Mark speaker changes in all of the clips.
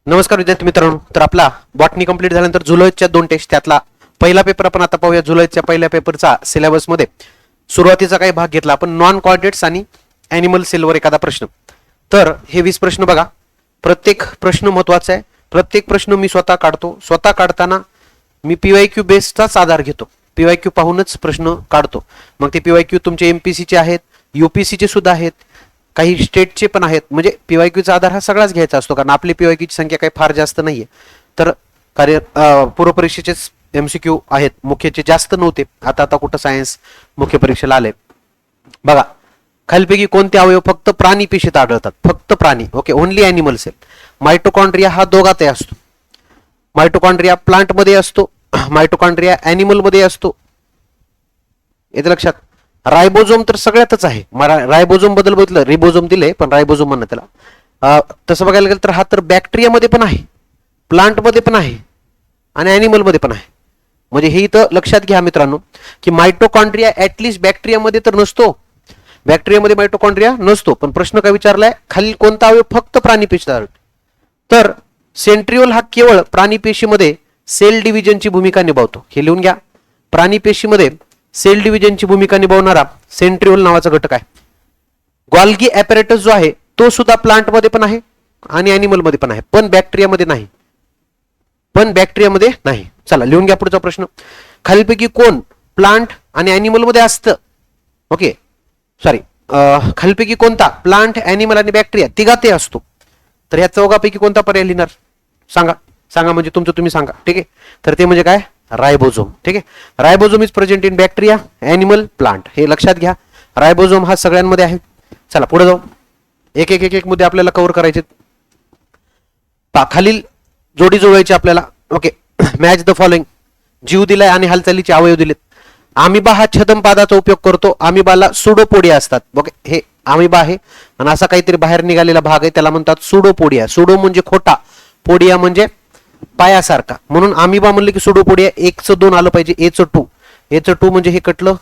Speaker 1: नमस्कार विद्यार्थी मित्रांनो. तर आपला बॉटनी कंप्लीट झाल्यानंतर झुलॉयच्या 2 टेस्ट त्यातला पहिला पेपर आपण आता पाहूया. झुलॉयच्या पहिल्या पेपरचा सिलेबस मध्ये सुरुवातीचा काही भाग घेतला आपण, नॉन कॉर्डिनेट्स आणि ॲनिमल सेलवर एखादा प्रश्न. तर हे 20 प्रश्न बघा. प्रत्येक प्रश्न महत्वाचा आहे. प्रत्येक प्रश्न मी स्वतः काढतो. स्वतः काढताना मी PYQ बेसचाच आधार घेतो. PYQ पाहूनच प्रश्न काढतो. मग ते PYQ तुमचे MPCचे आहेत, UPCचे सुद्धा आहेत, काही स्टेटचे पण आहेत. म्हणजे PYQचा आधार हा सगळाच घ्यायचा असतो, कारण आपली PYQची संख्या काही फार जास्त नाहीये. तर पूर्व परीक्षेचेच MCQ आहेत, मुख्यचे जास्त नव्हते. आता आता कुठं सायन्स मुख्य परीक्षेला आले. बघा, खालीलपैकी कोणते अवयव फक्त प्राणी पेशीत आढळतात? फक्त प्राणी. Okay, only animal cell. Mitochondria हा दोघातही असतो. मायटोकॉन्ड्रिया प्लांट मध्ये असतो, मायटोकॉन्ड्रिया ॲनिमल मध्ये असतो. येते लक्षात. रायबोझोम तर सगळ्यातच आहे. रायबोझोम बद्दल बघितलं, रिबोझोम दिले पण रायबोझोम म्हणणं त्याला. तसं बघायला गेलं तर हा तर बॅक्टेरियामध्ये पण आहे, प्लांटमध्ये पण आहे आणि ॲनिमलमध्ये पण आहे. म्हणजे हे इथं लक्षात घ्या मित्रांनो की मायटोकॉन्ड्रिया ॲटलिस्ट बॅक्टेरियामध्ये तर नसतो. बॅक्टेरियामध्ये मायटोकॉन्ड्रिया नसतो. पण प्रश्न काय विचारलाय, खाली कोणता अवयव फक्त प्राणीपेशीत आढळतो? तर सेंट्रिओल हा केवळ प्राणीपेशीमध्ये सेल डिव्हिजनची भूमिका निभावतो. हे लिहून घ्या. प्राणीपेशीमध्ये सेल डिव्हिजनची भूमिका निभावणारा सेंट्रिओल नावाचा घटक आहे. गॉल्गी ॲपॅरेटस जो आहे तो सुद्धा प्लांटमध्ये पण आहे आणि ॲनिमलमध्ये पण आहे, पण बॅक्टेरियामध्ये नाही. चला लिहून घ्या पुढचा प्रश्न. खालीलपैकी कोण प्लांट आणि ॲनिमलमध्ये असतं? ओके सॉरी, खालीलपैकी कोणता प्लांट, ॲनिमल आणि बॅक्टेरिया तिघातही असतो? तर ह्या चौघापैकी कोणता पर्याय लिहिणार? सांगा म्हणजे तुमचं तुम्ही सांगा. ठीक आहे. तर ते म्हणजे काय? रायबोझोम. ठीक आहे. Ribosome is present in bacteria, animal, plant. हे लक्षात घ्या. रायबोझोम हा सगळ्यांमध्ये आहे. चला पुढे जाऊ. एक एक एक एक मुद्दे आपल्याला कव्हर करायचे. खालील जोडी जुळवायची आपल्याला. Okay, match the following. जीव दिलाय आणि हालचालीचे अवयव दिलेत. अमिबा हा छद्मपादाचा उपयोग करतो. अमिबाला सुडोपोडिया असतात. ओके, हे अमिबा आहे आणि असा काहीतरी बाहेर निघालेला भाग आहे, त्याला म्हणतात सुडोपोडिया. सुडो म्हणजे खोटा, पोडिया म्हणजे पायासारखा. म्हणून अमिबा म्हणलं की सुडोपोडिया. 1चं 2 आलं पाहिजे, एचं 2. एचं 2 म्हणजे हे कटलं.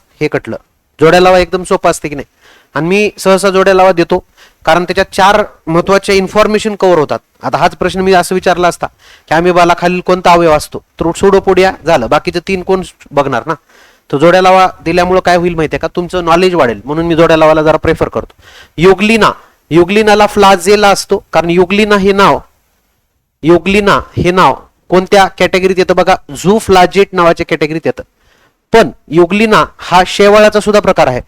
Speaker 1: जोड्या लावा एकदम सोपं असते की नाही. आणि मी सहसा जोड्या लावा देतो कारण त्याच्यात 4 महत्वाच्या इन्फॉर्मेशन कव्हर होतात. आता हाच प्रश्न मी असं विचारला असता की अमिबाला खालील कोणता अवयव असतो, तर सुडोपोडिया झालं. बाकीचे 3 कोण बघणार ना. तो जोड्या लावा दिल्यामुळे काय होईल माहितीये का, तुमचं नॉलेज वाढेल. म्हणून मी जोड्या लावायला जरा प्रेफर करतो. युग्लिनाला फ्लाजेला असतो, कारण युग्लिना हे नाव कोणत्या कॅटेगरीत येतं बघा? झू फ्लाजेट नावाच्या कॅटेगरीत येतं. पण युग्लिना हा शेवाळाचा सुद्धा प्रकार आहे.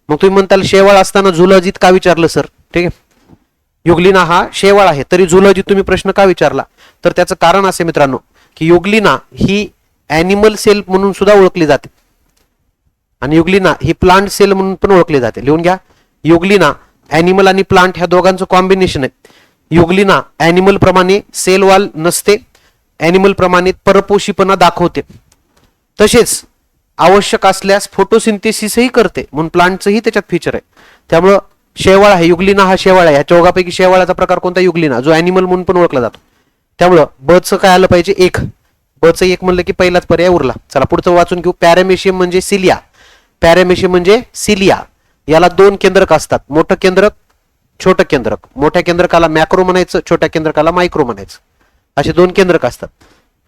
Speaker 1: मग तुम्ही म्हणताल शेवाळ असताना झुलॉजीत का विचारलं सर? ठीक आहे, युग्लिना हा शेवाळ आहे तरी झुलॉजीत तुम्ही प्रश्न का विचारला? तर त्याचं कारण असे मित्रांनो की युग्लिना ही ॲनिमल सेल म्हणून सुद्धा ओळखली जाते आणि युग्लिना ही प्लांट सेल म्हणून पण ओळखली जाते. लिहून घ्या. युग्लिना ॲनिमल आणि प्लांट ह्या दोघांचं कॉम्बिनेशन आहे. युग्लिना ॲनिमल प्रमाणे सेल वॉल नसते, ॲनिमल प्रमाणे परपोषीपणा दाखवते, तसेच आवश्यक असल्यास फोटोसिंथेसिसही करते. म्हणून प्लांटचंही त्याच्यात फीचर आहे. त्यामुळं शेवाळ आहे, युग्लिना हा शेवाळ आहे. या चौघापैकी शेवाळाचा प्रकार कोणता? युग्लिना, जो ॲनिमल म्हणून पण ओळखला जातो. त्यामुळं बचं काय आलं पाहिजे? 1. बचं 1 म्हणलं की पहिलाच पर्याय उरला. चला पुढचं वाचून घेऊ. पॅरामेशियम म्हणजे सिलिया. याला 2 केंद्रक असतात, मोठं केंद्रक, छोटं केंद्रक. मोठ्या केंद्रकाला मॅक्रो म्हणायचं, छोट्या केंद्रकाला मायक्रो म्हणायचं. असे 2 केंद्रक असतात.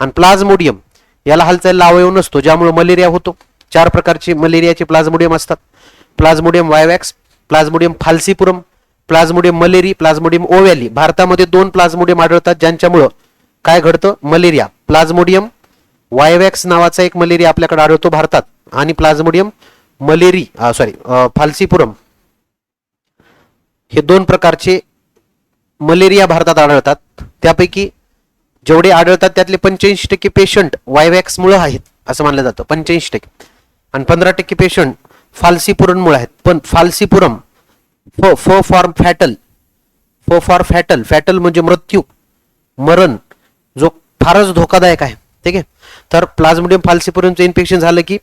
Speaker 1: आणि प्लाझ्मोडियम याला हालचालीला अवयव नसतो, ज्यामुळे मलेरिया होतो. 4 प्रकारचे मलेरियाचे प्लाझ्मोडियम असतात. Plasmodium vivax, plasmodium falciparum, plasmodium malariae, plasmodium ovale. भारतामध्ये 2 प्लाझ्मोडियम आढळतात ज्यांच्यामुळं काय घडतं? मलेरिया. प्लाझ्मोडियम वायवॅक्स नावाचा एक मलेरिया आपल्याकडे आढळतो भारतात, आणि प्लाझ्मोडियम फाल्सिपुरम, हे 2 प्रकारचे मलेरिया भारतात आढळतात. त्यापैकी जेवढे आढळतात त्यातले 85% पेशंट वायवॅक्स मुळे आहेत असं मानलं जातं. 85%. आणि 15% पेशंट फाल्सिपुरम मुळे आहेत. पण फाल्सिपुरम फॅटल म्हणजे मृत्यू, मरण, जो फारच धोकादायक आहे. ठीक आहे. तर प्लाझ्मोडियम फाल्सिपुरमचं इन्फेक्शन झालं की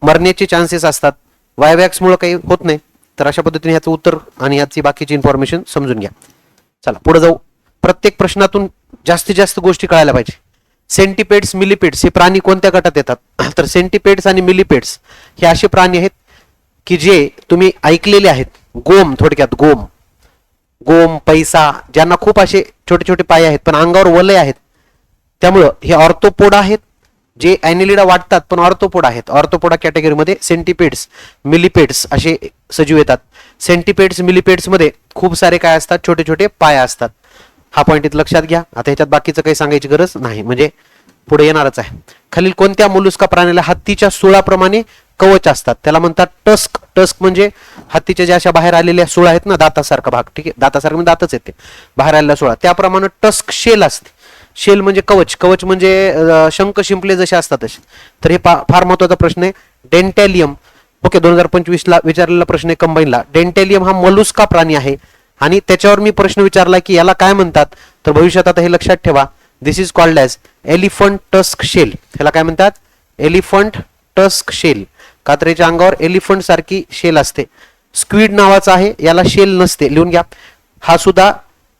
Speaker 1: मरण्याचे चान्सेस असतात. वायवॅक्स मुळे काही होत नाही. तर अशा पद्धतीने याचं उत्तर आणि याची बाकीची इन्फॉर्मेशन समजून घ्या. चला पुढे जाऊ. प्रत्येक प्रश्नातून जास्तीत जास्त गोष्टी कळायला पाहिजे. सेंटिपेड्स, मिलिपेड्स हे प्राणी कोणत्या गटात येतात? तर सेंटिपेड्स आणि मिलिपेड्स हे असे प्राणी आहेत की जे तुम्ही ऐकलेले आहेत. गोम, थोडक्यात गोम. गोम, पैसा, ज्यांना खूप असे छोटे छोटे पाय आहेत पण अंगावर वलय आहेत, त्यामुळं हे ऑर्थोपोडा आहेत, जे ॲनिलिडा वाटतात पण ऑर्थोपोडा आहेत. ऑर्थोपोडा कॅटेगरीमध्ये सेंटिपेड्स, मिलिपेड्स असे सजीव येतात. सेंटिपेड्स, मिलिपेड्स मध्ये खूप सारे काय असतात, छोटे छोटे पाय असतात. हा पॉईंट इथं लक्षात घ्या. आता ह्याच्यात बाकीचं काही सांगायची गरज नाही, म्हणजे पुढे येणारच आहे. खालील कोणत्या मोलुस्का प्राण्याला हत्तीच्या सुळाप्रमाणे कवच असतात? त्याला म्हणतात टस्क. टस्क म्हणजे हत्तीच्या ज्या अशा बाहेर आलेल्या सुळा आहेत ना, दातासारखा भाग, ठीक आहे, दातासारखं म्हणजे दातच येते, बाहेर आलेल्या सुळा, त्याप्रमाणे टस्क शेल असते. शेल म्हणजे कवच, कवच म्हणजे शंख शिंपले जसे असतात तसे. तर हे फार महत्वाचा प्रश्न आहे. डेंटॅलियम, ओके, 2025 ला विचारलेला प्रश्न आहे कंबाईनला. डेंटॅलियम हा मोलुस्का प्राणी आहे आणि त्याच्यावर मी प्रश्न विचारला की याला काय म्हणतात, तर भविष्यात आता हे लक्षात ठेवा, this is called as elephant tusk shell. ह्याला काय म्हणतात? Elephant tusk shell. कात्रेच्या अंगावर एलिफंट सारखी शेल असते. स्क्विड नावाचा आहे, याला शेल नसते, लिहून घ्या. हा सुद्धा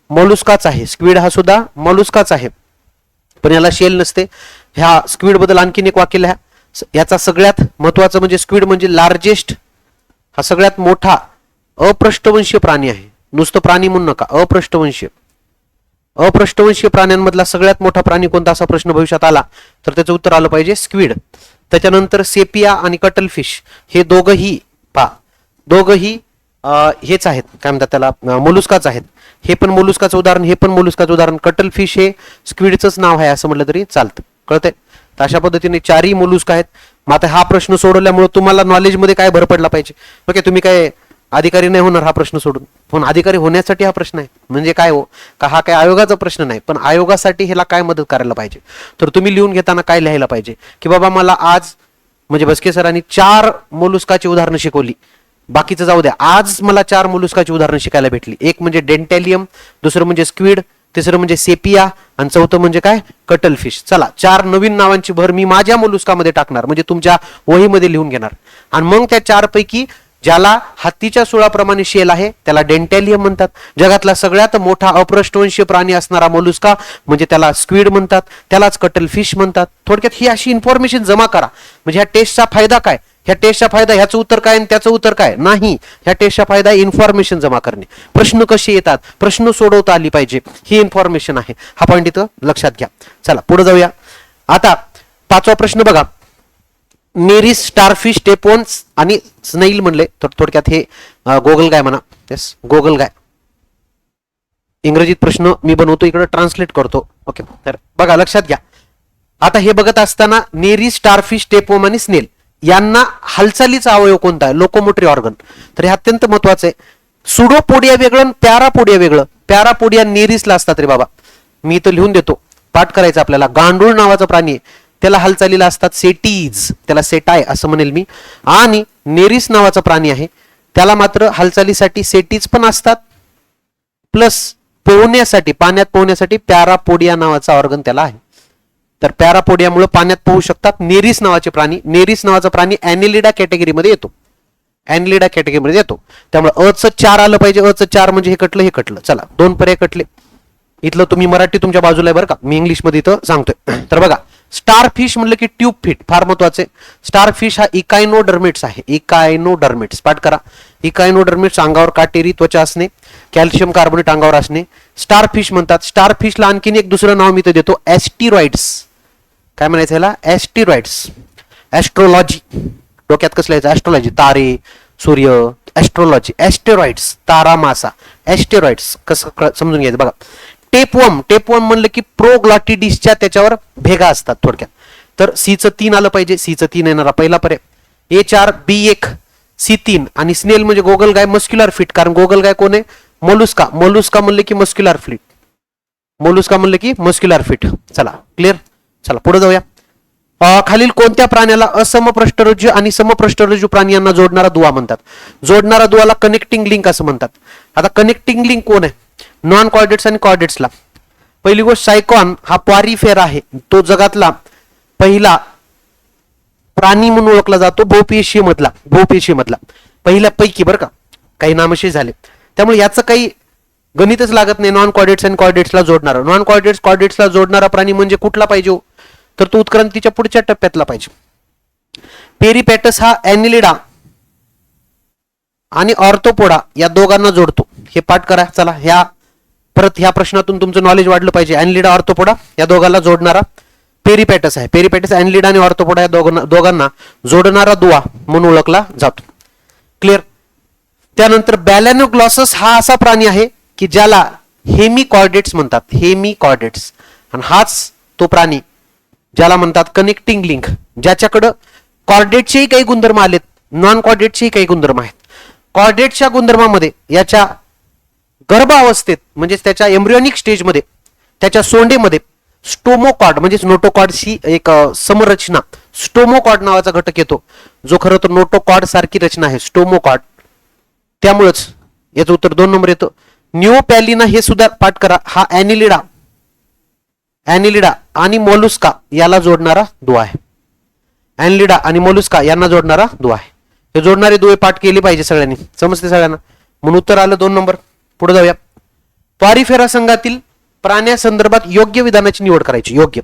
Speaker 1: मोलुस्काच आहे. स्क्विड हा सुद्धा मोलुस्काच आहे पण याला शेल नसते. ह्या स्क्विड बद्दल आणखीन एक वाक्य लिहा. याचा सगळ्यात महत्वाचं म्हणजे स्क्विड म्हणजे लार्जेस्ट, हा सगळ्यात मोठा अपृष्ठवंशीय प्राणी आहे. नुसतं प्राणी म्हणू नका, अपृष्ठवंशीय. अपृष्ठवंशीय प्राण्यांमधला सगळ्यात मोठा प्राणी कोणता, असा प्रश्न भविष्यात आला तर त्याचं उत्तर आलं पाहिजे स्क्विड. त्याच्यानंतर सेपिया आणि कटलफिश हे दोघंही दोघंही हेच आहेत, काय म्हणतात त्याला, मोलुस्काच आहेत. हे पण मोलुस्काचं उदाहरण, हे पण मोलुस्काचं उदाहरण. कटलफिश हे स्क्विडचंच नाव आहे असं म्हटलं तरी चालतं, कळतंय. तर अशा पद्धतीने चारही मोलुस्का आहेत. मग आता हा प्रश्न सोडवल्यामुळे तुम्हाला नॉलेजमध्ये काय भर पडला पाहिजे. ओके, तुम्ही काय अधिकारी नाही होणार हा प्रश्न सोडून, पण अधिकारी होण्यासाठी हा प्रश्न आहे. म्हणजे काय हो, का हा काय आयोगाचा प्रश्न नाही, पण आयोगासाठी ह्याला काय मदत करायला पाहिजे. तर तुम्ही लिहून घेताना काय लिहायला पाहिजे की बाबा मला आज म्हणजे बस्के सरांनी 4 मोलुस्काची उदाहरणं शिकवली, बाकीचं जाऊ द्या, आज मला 4 मोलुस्काची उदाहरणं शिकायला भेटली. एक म्हणजे डेंटॅलियम, दुसरं म्हणजे स्क्विड, तिसरं म्हणजे सेपिया आणि चौथं म्हणजे काय, कटलफिश. चला, 4 नवीन नावांची भर मी माझ्या मोलुस्कामध्ये टाकणार, म्हणजे तुमच्या वहीमध्ये लिहून घेणार. आणि मग त्या 4 पैकी ज्याला हत्तीच्या सुळाप्रमाणे शेल आहे त्याला डेंटॅलियम म्हणतात. जगातला सगळ्यात मोठा अपृष्ठवंशीय प्राणी असणारा मोलुस्का म्हणजे त्याला स्क्विड म्हणतात, त्यालाच कटलफिश म्हणतात. थोडक्यात ही अशी इन्फॉर्मेशन जमा करा. म्हणजे ह्या टेस्टचा फायदा काय, ह्या टेस्टचा फायदा ह्याचं उत्तर काय आणि त्याचं उत्तर काय नाही. ह्या टेस्टचा फायदा इन्फॉर्मेशन जमा करणे, प्रश्न कसे येतात, प्रश्न सोडवता आली पाहिजे, ही इन्फॉर्मेशन आहे. हा पॉईंट इथं लक्षात घ्या. चला पुढे जाऊया. आता 5वा प्रश्न बघा. नेरिस, स्टारफिश, टेपोन्स आणि स्नेल म्हणले तर थोडक्यात हे गोगलगाय म्हणा. येस, गोगलगाय. इंग्रजीत प्रश्न मी बनवतो, इकडे ट्रान्सलेट करतो. ओके, तर बघा लक्षात घ्या. आता हे बघत असताना नेरिस, स्टारफिश, टेपोम आणि स्नेल यांना हालचालीचा अवयव कोणता आहे, लोकोमोटरी ऑर्गन. तर हे अत्यंत महत्वाचं आहे. सुडोपोडिया वेगळं आणि पॅरापोडिया वेगळं. पॅरापोडिया नेरिसला असतात रे बाबा, मी इथं लिहून देतो, पाठ करायचं आपल्याला. गांडूळ नावाचा प्राणी आहे, त्याला हालचालीला असतात सेटीज, त्याला सेटाय असं म्हणेल मी. आणि नेरिस नावाचा प्राणी आहे, त्याला मात्र हालचालीसाठी सेटीज पण असतात, प्लस पोहण्यासाठी, पाण्यात पोहण्यासाठी पॅरापोडिया नावाचा ऑर्गन त्याला आहे. तर पॅरापोडियामुळे पाण्यात पोहू शकतात नेरिस नावाचे प्राणी. नेरिस नावाचा प्राणी ॲनिलिडा कॅटेगरीमध्ये येतो, ॲनिलिडा कॅटेगरीमध्ये येतो. त्यामुळे अचं 4 आलं पाहिजे. अचं 4 म्हणजे हे कटलं, हे कटलं. चला, 2 पर्याय कटले. इथलं तुम्ही मराठी तुमच्या बाजूला आहे बरं का, मी इंग्लिश मध्ये इथं सांगतोय. तर बघा, स्टारफिश म्हणलं की ट्यूब फिट, फार महत्वाचे. स्टारफिश हा इकायनोडर्मिट्स आहे. इकायनोडर्मिट्स पाठ करा. इकायनोडर्मिट्स, अंगावर काटेरी त्वचा असणे, कॅल्शियम कार्बोनेट अंगावर असणे, स्टारफिश म्हणतात. स्टारफिशला आणखीन एक दुसरं नाव मी इथं देतो, ॲस्टिरॉइड्स. काय म्हणायचं ह्याला, ॲस्टिरॉइड्स. ॲस्ट्रोलॉजी डोक्यात कसं लिहायचं, ॲस्ट्रोलॉजी तारे, सूर्य, ॲस्ट्रोलॉजी, ॲस्टेरॉइड्स तारामासा, ॲस्टेरॉइड्स कसं समजून घ्यायचं बघा. टेपवर्म, टेपवर्म म्हणलं की प्रोग्लॉटिडिसच्या त्याच्यावर भेगा असतात थोडक्यात. तर सीचं 3 आलं पाहिजे, सीचं 3 येणारा पहिला पर्याय. A4, B1, C3. आणि स्नेल म्हणजे गोगलगाय, मस्क्युलर फिट, कारण गोगलगाय कोण आहे, मोलुस्का. मोलुस्का म्हणलं की मस्क्युलर फिट, मोलुस्का म्हणलं की मस्क्युलर फिट. चला क्लिअर. चला पुढे जाऊया. खालील कोणत्या प्राण्याला असमपृष्ठरज्जू आणि समपृष्ठरज्जू प्राणी यांना जोडणारा दुवा म्हणतात? जोडणारा दुवाला कनेक्टिंग लिंक असं म्हणतात. आता कनेक्टिंग लिंक कोण आहे, नॉन कॉर्डेट्स आणि कॉर्डेट्सला. पहिली गोष्ट, सायकॉन हा पॉरिफेर आहे, तो जगातला पहिला प्राणी म्हणून ओळखला जातो, बहुपेशीय मधला पहिल्या पैकी बरं का, काही नामशेष झाले. त्यामुळे याचं काही गणितच लागत नाही. नॉन कॉर्डेट्स आणि कॉर्डेट्सला जोडणारा, नॉन कॉर्डेट्स कॉर्डेट्सला जोडणारा प्राणी म्हणजे कुठला पाहिजे, तर तो उत्क्रांतीच्या पुढच्या टप्प्यातला पाहिजे. पेरिपॅटस हा ॲनिलिडा, आणि ऑर्थोपोडा या दोघांना जोडतो. हे पाठ करा. चला परत ह्या प्रश्नातून तुमचं नॉलेज वाढलं पाहिजे. अॅनलिडा ऑर्थोपोडा या दोघांना जोडणारा पेरिपॅटस आहे. पेरिपॅटस अॅनलिडा आणि ऑर्थोपोडा या दोघांना जोडणारा दुवा म्हणून ओळखला जातो. क्लिअर. त्यानंतर बॅलॅनोग्लॉसस हा असा प्राणी आहे की ज्याला हेमिकॉर्डेट्स म्हणतात. हेमिकॉर्डेट्स. आणि हाच तो प्राणी ज्याला म्हणतात कनेक्टिंग लिंक, ज्याच्याकडं कॉर्डेटचेही काही गुणधर्म आलेत, नॉन कॉर्डेटचेही काही गुणधर्म आहेत. कॉर्डेटच्या गुणधर्मामध्ये याच्या गर्भावस्थेत म्हणजे त्याच्या एम्ब्रियोनिक स्टेजमध्ये त्याच्या सोंडेमध्ये स्टोमोकॉर्ड म्हणजे नोटोकॉर्डची एक समरचना स्टोमोकॉर्ड नावाचा घटक येतो, जो खरं तर नोटोकॉर्ड सारखी रचना आहे, स्टोमोकॉर्ड. त्यामुळेच याचं उत्तर 2 नंबर येतं. न्यूपॅलिना हे सुद्धा पाठ करा. हा अॅनिलिडा आणि मोलुस्का याला जोडणारा दुवा आहे. अॅनिलिडा आणि मोलुस्का यांना जोडणारा दुवा आहे. हे जोडणारे दुवे पाठ केले पाहिजे सगळ्यांनी. समजते सगळ्यांना. म्हणून उत्तर आलं 2 नंबर. पुढे जाऊया. पॉरिफेरा संघातील प्राण्यासंदर्भात योग्य विधानाची निवड करायची. योग्य.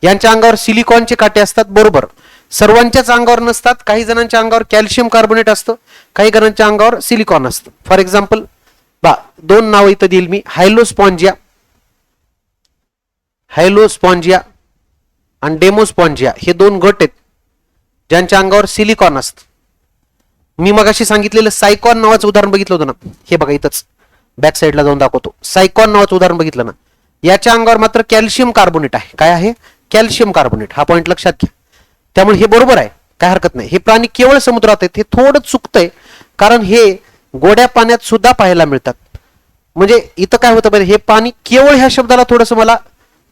Speaker 1: यांच्या अंगावर सिलिकॉनचे काटे असतात. बरोबर. सर्वांच्याच अंगावर नसतात. काही जणांच्या अंगावर कॅल्शियम कार्बोनेट असतं, काही जणांच्या अंगावर सिलिकॉन असतं. फॉर एक्झाम्पल 2 नाव इथं देईल मी. हायलोस्पॉन्जिया आणि डेमोस्पॉन्जिया हे 2 गट आहेत ज्यांच्या अंगावर सिलिकॉन असतं. मी मगाशी सांगितलेलं सायकॉन नावाचं उदाहरण बघितलं होतं ना, हे बघा इथंच बॅक साईडला जाऊन दाखवतो. सायकॉन नावाचं उदाहरण बघितलं ना, याच्या अंगावर मात्र कॅल्शियम कार्बोनेट आहे. काय आहे? Calcium carbonate. हा पॉईंट लक्षात घ्या. त्यामुळे हे बरोबर आहे, काय हरकत नाही. हे प्राणी केवळ समुद्रात आहेत. हे थोडं चुकतंय कारण हे गोड्या पाण्यात सुद्धा पाहायला मिळतात. म्हणजे इथं काय होतं पाहिजे, हे पाणी केवळ ह्या शब्दाला थोडंसं मला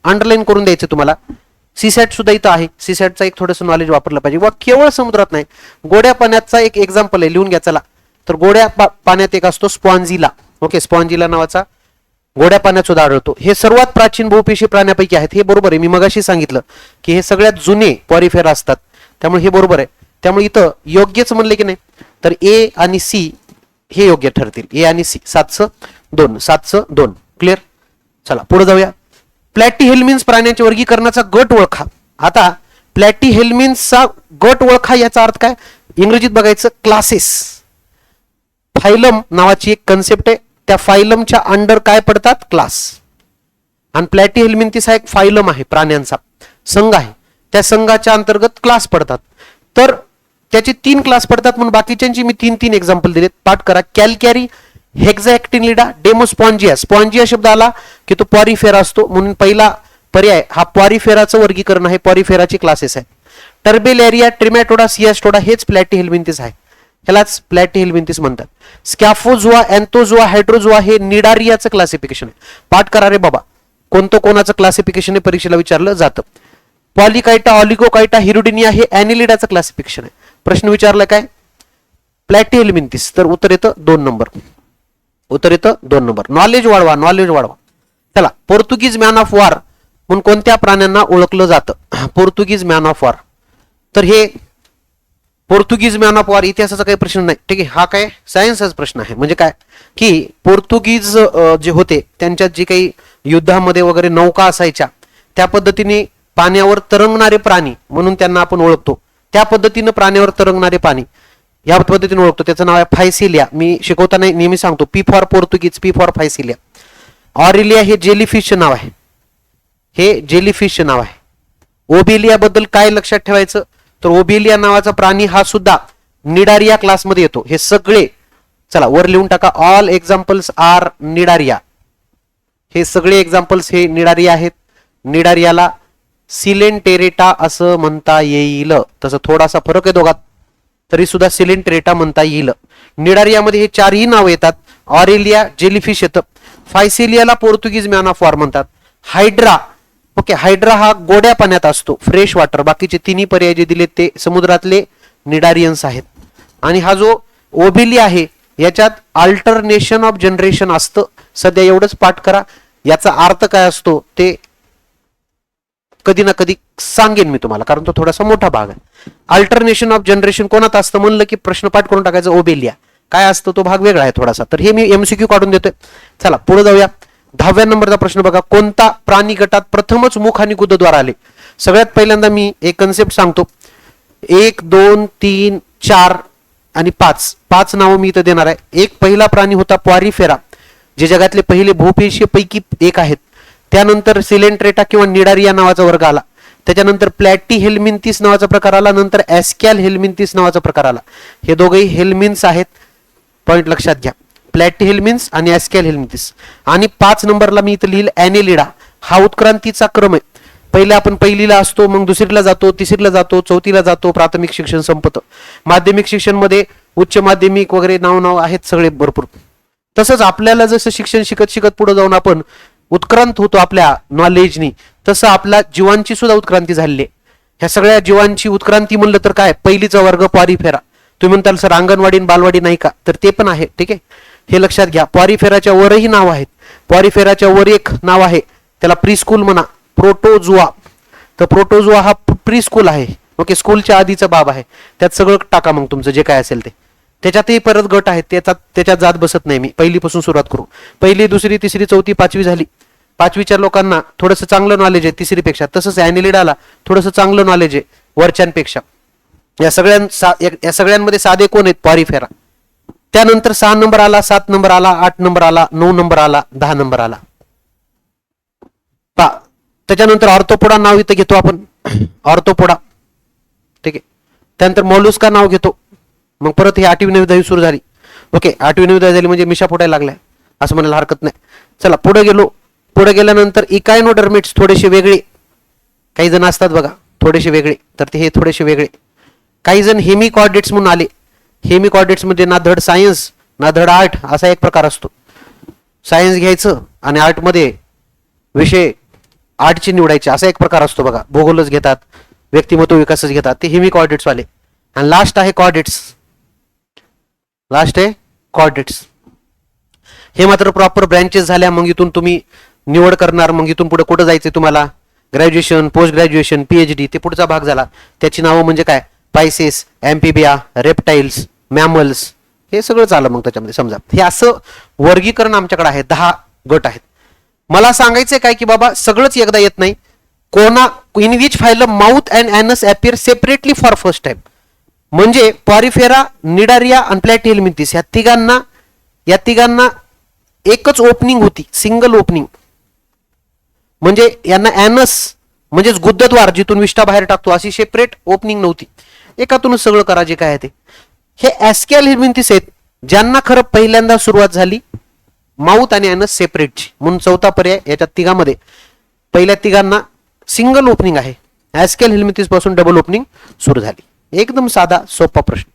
Speaker 1: अंडरलाईन करून द्यायचं तुम्हाला. सीसॅट सुद्धा इथं आहे. सीसॅटचा एक थोडंसं नॉलेज वापरलं पाहिजे. वा केवळ समुद्रात नाही, गोड्या पाण्याचा एक एक्झाम्पल आहे, लिहून घ्या चला. तर गोड्या पाण्यात एक असतो स्पॉन्जिला. ओके, स्पॉन्जिला नावाचा गोड्या पाण्यात सुद्धा आढळतो. हे सर्वात प्राचीन बहुपेशी प्राण्यापैकी आहेत. हे बरोबर आहे. मी मगाशी सांगितलं की हे सगळ्यात जुने पॉरिफेरा असतात. त्यामुळे हे बरोबर आहे. त्यामुळे इथं योग्यच म्हणले की नाही, तर ए आणि सी हे योग्य ठरतील. ए आणि सी. 7/2. क्लिअर. चला पुढे जाऊया. प्लॅटीहेल्मिन्स प्राण्यांच्या वर्गीकरणाचा गट ओळखा. आता प्लॅटीहेल्मिन्सचा गट ओळखा याचा अर्थ काय? इंग्रजीत बघायचं क्लासेस. फायलम नावाची एक कन्सेप्ट आहे. त्या फायलमच्या अंडर काय पडतात? क्लास. आणि प्लॅटीहेल्मिन्थिस हा एक फायलम आहे, प्राण्यांचा संघ आहे. त्या संघाच्या अंतर्गत क्लास पडतात. तर त्याचे 3 क्लास पडतात म्हणून बाकीच्यांची मी 3 एक्झाम्पल दिलेत. पाठ करा. कॅलकॅरी, हेक्झाएक्टिनिडा, डेमोस्पॉन्जिया. स्पॉन्जिया शब्द आला की तो पॉरिफेरा असतो म्हणून पहिला पर्याय हा पॉरिफेराचं वर्गीकरण आहे. पॉरिफेराची क्लासेस आहे. टर्बेलेरिया, ट्रिमॅटोडा, सियास्टोडा हेच प्लॅटीहेल्मिन्थिस आहे. ह्यालाच प्लॅटीहेल्मिन्थिस म्हणतात. स्कॅफोझोआ, अँथोझोआ, हायड्रोझोआ हे निडारियाचं क्लासिफिकेशन आहे. पाठ करा रे बाबा. कोणाचं क्लासिफिकेशन आहे परीक्षेला विचारलं जातं. पॉलिकायटा, ऑलिगोकायटा, हिरुडिनिया हे अॅनिलिडाचं क्लासिफिकेशन आहे. प्रश्न विचारला काय? प्लॅटीहेल्मिन्थिस. तर उत्तर येतं 2 नंबर. उत्तर येतं 2 नंबर. नॉलेज वाढवा. चला. पोर्तुगीज मॅन ऑफ वॉर म्हणून कोणत्या प्राण्यांना ओळखलं जातं? पोर्तुगीज मॅन ऑफ वॉर. तर हे पोर्तुगीज मॅन ऑफ वॉर इतिहासाचा काही प्रश्न नाही. ठीक आहे. हा काय सायन्सचाच प्रश्न आहे. म्हणजे काय की पोर्तुगीज जे होते त्यांच्यात जे काही युद्धामध्ये वगैरे नौका असायच्या त्या पद्धतीने पाण्यावर तरंगणारे प्राणी म्हणून त्यांना आपण ओळखतो. त्या पद्धतीनं पाण्यावर तरंगणारे प्राणी या पद्धतीने ओळखतो. त्याचं नाव आहे फायसिलिया. मी शिकवताना नेहमी सांगतो P for Portuguese, P for physalia. Aurelia हे जेलीफिशचं नाव आहे. हे जेलीफिशचं नाव आहे. ओबेलिया बद्दल काय लक्षात ठेवायचं, तर ओबेलिया नावाचा प्राणी हा सुद्धा निडारिया क्लासमध्ये येतो. हे सगळे चला वर लिहून टाका. All examples are Cnidaria. हे सगळे एक्झाम्पल्स हे निडारिया आहेत. निडारियाला सिलेंटेरेटा असं म्हणता येईल. तसं थोडासा फरक आहे दोघात, तरी सुद्धा सिलेंटेरेटा म्हणता येईल. निडारियामध्ये हे 4ही नाव येतात. ऑरेलिया जेलीफिश येतं. फायसिलियाला पोर्तुगीज मॅन ऑफ वॉर म्हणतात. हायड्रा, ओके, हायड्रा हा गोड्या पाण्यात असतो, फ्रेश वॉटर. बाकीचे 3ही पर्याय जे दिलेत ते समुद्रातले निडारियन्स आहेत. आणि हा जो ओबेलिया आहे याच्यात अल्टरनेशन ऑफ जनरेशन असतं. सध्या एवढंच पाठ करा. याचा अर्थ काय असतो ते कधी ना कधी सांगेन मी तुम्हाला, कारण तो थोडासा मोठा भाग आहे. अल्टरनेशन ऑफ जनरेशन कोणात असतं म्हणलं की प्रश्न पाठ करून टाकायचं ओबेलिया. काय असतं तो भाग वेगळा आहे थोडासा. तर हे मी एमसीक्यू काढून देतोय. चला पुढे जाऊया. 10व्या नंबरचा प्रश्न बघा. कोणता प्राणी गटात प्रथमच मुख आणि गुदद्वार आले? सगळ्यात पहिल्यांदा मी एक कन्सेप्ट सांगतो. 1 2 3 4 आणि 5 नावं मी इथं देणार आहे. एक पहिला प्राणी होता पॉरिफेरा, जे जगातले पहिले भूपेशीय पैकी एक आहेत. त्यानंतर सिलेंट्रेटा किंवा निडारिया नावाचा वर्ग आला. त्याच्यानंतर प्लॅटी हेल्मिंथिस नावाचा प्रकार आला. नंतर ॲस्कॅल हेल्मिंथिस नावाचा प्रकार आला. हे दोघेही हेल्मिन्स आहेत, पॉइंट लक्षात घ्या. प्लॅटी हेल्मिन्स आणि ॲस्कॅल हेल्मिंथिस. आणि 5 नंबरला मी इथं लिहिलं ॲनेलिडा. हा उत्क्रांतीचा क्रम आहे. पहिले आपण पहिलीला असतो, मग दुसरीला जातो, तिसरीला जातो, चौथीला जातो, प्राथमिक शिक्षण संपतं. माध्यमिक शिक्षण मध्ये उच्च माध्यमिक वगैरे नाव आहेत सगळे भरपूर. तसंच आपल्याला जसं शिक्षण शिकत शिकत पुढे जाऊन आपण उत्क्रांत होतो आपल्या नॉलेजनी, तसं आपल्या जीवांची सुद्धा उत्क्रांती झालेली आहे. ह्या सगळ्या जीवांची उत्क्रांती म्हणलं तर काय, पहिलीचा वर्ग पॉरिफेरा. तुम्ही म्हणताल सर अंगणवाडी आणि बालवाडी नाही का, तर ते पण आहे. ठीक आहे, हे लक्षात घ्या. पॉरिफेराच्या वरही नाव आहेत. पॉरिफेराच्या वर एक नाव आहे, त्याला प्रीस्कूल म्हणा, प्रोटोजुआ. तर प्रोटोजुआ हा प्रीस्कूल आहे. ओके, स्कूलच्या आधीचा बाब आहे. त्यात सगळं टाका मग तुमचं जे काय असेल ते. त्याच्यातही परत गट आहेत, त्याच्यात जात बसत नाही मी. पहिलीपासून सुरुवात करू. पहिली, दुसरी, तिसरी, चौथी, 5वी झाली. 5वीच्या लोकांना थोडंसं चांगलं नॉलेज आहे तिसरीपेक्षा. तसंच ॲनिलिडाला थोडंसं चांगलं नॉलेज आहे वरच्यांपेक्षा. या सगळ्यांमध्ये साधे कोण आहेत, पॉरिफेरा. त्यानंतर 6 नंबर आला, 7 नंबर आला, 8 नंबर आला, 9 नंबर आला, 10 नंबर आला. त्याच्यानंतर ऑर्थोपोडा नाव इथं घेतो आपण, ऑर्थोपोडा. ठीक आहे, त्यानंतर मॉलुस्का नाव घेतो. मग परत ही 8वी 9वी 10वी सुरू झाली. ओके, 8वी 9वी 10वी झाली म्हणजे मिशा फुटायला लागल्या असं म्हणायला हरकत नाही. चला पुढे गेलो. पुढे गेल्यानंतर इकायनोडर्मेट्स थोडेसे वेगळे, काही जण असतात बघा थोडेसे वेगळे, तर ते हे थोडेसे वेगळे. काही जण हेमिकॉर्डेट्स म्हणून आले. हेमिकॉर्डेट्स म्हणजे ना धड सायन्स ना धड आर्ट असा एक प्रकार असतो. सायन्स घ्यायचं आणि आर्टमध्ये विषय आर्टचे निवडायचे असा एक प्रकार असतो बघा. भूगोलच घेतात, व्यक्तिमत्व विकासच घेतात, ते हेमिकॉर्डेट्स वाले. आणि लास्ट आहे कॉर्डेट्स. लास्ट आहे कॉर्डेट्स. हे मात्र प्रॉपर ब्रँचेस झाल्या, मग इथून तुम्ही निवड करणार. मग इथून पुढे कुठं जायचंय तुम्हाला, ग्रॅज्युएशन, पोस्ट ग्रॅज्युएशन, PhD, ते पुढचा भाग झाला. त्याची नावं म्हणजे काय, पायसेस, ॲम्फिबिया, रेप्टाइल्स, मॅमल्स, हे सगळंच आलं मग त्याच्यामध्ये. समजा हे असं वर्गीकरण आमच्याकडे आहे. 10 गट आहेत. मला सांगायचंय काय की बाबा सगळंच एकदा येत नाही. In which phylum mouth and anus appear separately for first time. म्हणजे पॉरिफेरा, निडारिया आणि प्लॅटिहेल्मिंथिस या तिघांना एकच ओपनिंग होती, सिंगल ओपनिंग. म्हणजे यांना ॲनस म्हणजेच गुद्दद्वार जिथून विष्ठा बाहेर टाकतो अशी सेपरेट ओपनिंग नव्हती. एकातूनच सगळं करा जे काय आहे ते. हे ॲस्कॅल हेल्मिंथिस आहेत ज्यांना खरं पहिल्यांदा सुरुवात झाली माउथ आणि ॲनस सेपरेटची. म्हणून चौथा पर्याय याच्या तिघांमध्ये पहिल्या तिघांना सिंगल ओपनिंग आहे. ॲस्कॅल हेल्मिंथिस पासून डबल ओपनिंग सुरू झाली. एकदम साधा सोपा प्रश्न.